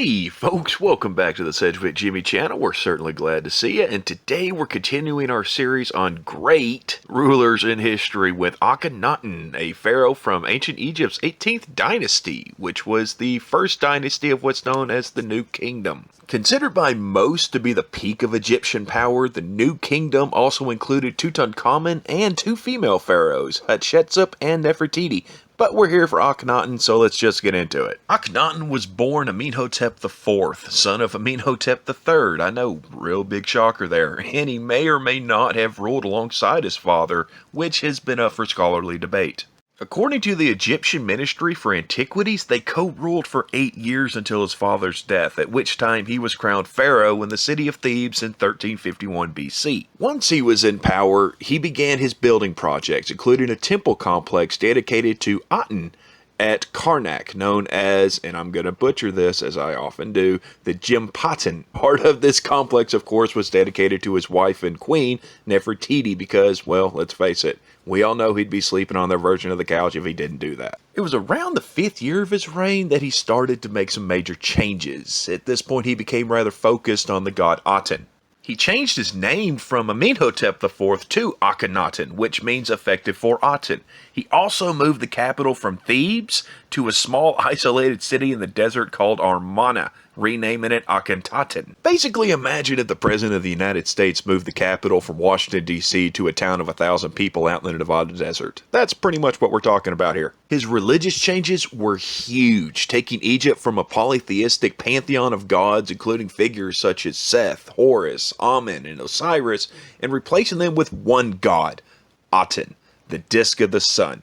Hey folks, welcome back to the Sedgwick Jimmy channel. We're certainly glad to see you, and today we're continuing our series on great rulers in history with Akhenaten, a pharaoh from ancient Egypt's 18th dynasty, which was the first dynasty of what's known as the New Kingdom. Considered by most to be the peak of Egyptian power, the New Kingdom also included Tutankhamun and two female pharaohs, Hatshepsut and Nefertiti. But we're here for Akhenaten, so let's just get into it. Akhenaten was born Amenhotep IV, son of Amenhotep III. I know, real big shocker there. And he may or may not have ruled alongside his father, which has been up for scholarly debate. According to the Egyptian Ministry for Antiquities, they co-ruled for 8 years until his father's death, at which time he was crowned pharaoh in the city of Thebes in 1351 BC. Once he was in power, he began his building projects, including a temple complex dedicated to Aten at Karnak, known as, and I'm going to butcher this as I often do, the Gempatan. Part of this complex, of course, was dedicated to his wife and queen, Nefertiti, because, well, let's face it, we all know he'd be sleeping on their version of the couch if he didn't do that. It was around the 5th year of his reign that he started to make some major changes. At this point, he became rather focused on the god Aten. He changed his name from Amenhotep IV to Akhenaten, which means effective for Aten. He also moved the capital from Thebes to a small isolated city in the desert called Amarna, renaming it Akhenaten. Basically, imagine if the President of the United States moved the capital from Washington, D.C. to a town of 1,000 people out in the Nevada desert. That's pretty much what we're talking about here. His religious changes were huge, taking Egypt from a polytheistic pantheon of gods, including figures such as Seth, Horus, Amen, and Osiris, and replacing them with one god, Aten, the disk of the sun.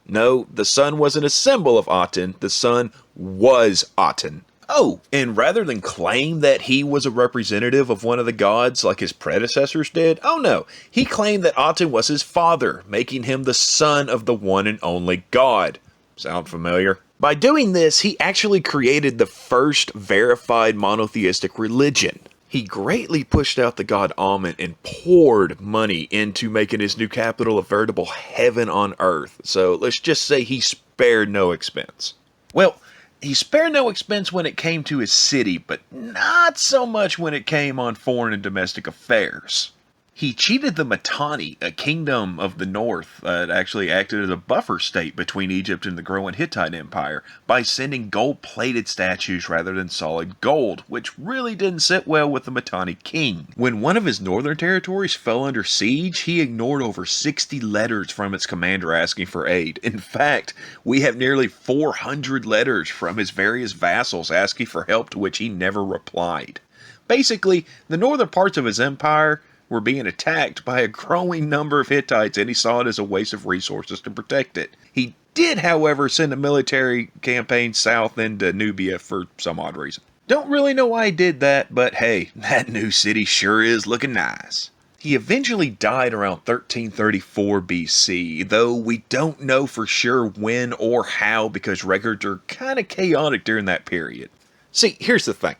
No, the sun wasn't a symbol of Aten, the sun was Aten. Oh, and rather than claim that he was a representative of one of the gods like his predecessors did, oh no, he claimed that Aten was his father, making him the son of the one and only god. Sound familiar? By doing this, he actually created the first verified monotheistic religion. He greatly pushed out the god Amen and poured money into making his new capital a veritable heaven on earth. So let's just say he spared no expense. Well, he spared no expense when it came to his city, but not so much when it came on foreign and domestic affairs. He cheated the Mitanni, a kingdom of the north that actually acted as a buffer state between Egypt and the growing Hittite Empire, by sending gold-plated statues rather than solid gold, which really didn't sit well with the Mitanni king. When one of his northern territories fell under siege, he ignored over 60 letters from its commander asking for aid. In fact, we have nearly 400 letters from his various vassals asking for help, to which he never replied. Basically, the northern parts of his empire were being attacked by a growing number of Hittites, and he saw it as a waste of resources to protect it. He did, however, send a military campaign south into Nubia for some odd reason. Don't really know why he did that, but hey, that new city sure is looking nice. He eventually died around 1334 BC, though we don't know for sure when or how because records are kind of chaotic during that period. See, here's the thing.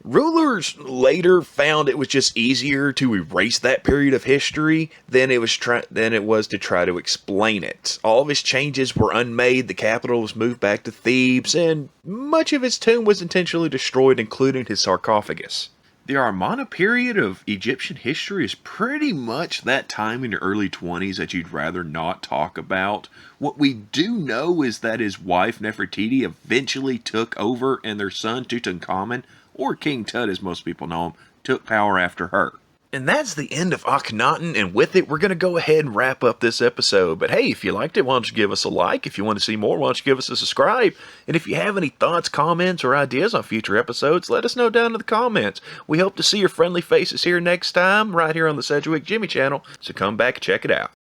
Rulers later found it was just easier to erase that period of history than it was to try to explain it. All of his changes were unmade, the capital was moved back to Thebes, and much of his tomb was intentionally destroyed, including his sarcophagus. The Amarna period of Egyptian history is pretty much that time in your early 20s that you'd rather not talk about. What we do know is that his wife Nefertiti eventually took over, and their son Tutankhamun, or King Tut as most people know him, took power after her. And that's the end of Akhenaten, and with it, we're going to go ahead and wrap up this episode. But hey, if you liked it, why don't you give us a like? If you want to see more, why don't you give us a subscribe? And if you have any thoughts, comments, or ideas on future episodes, let us know down in the comments. We hope to see your friendly faces here next time, right here on the Sedgwick Jimmy channel, so come back and check it out.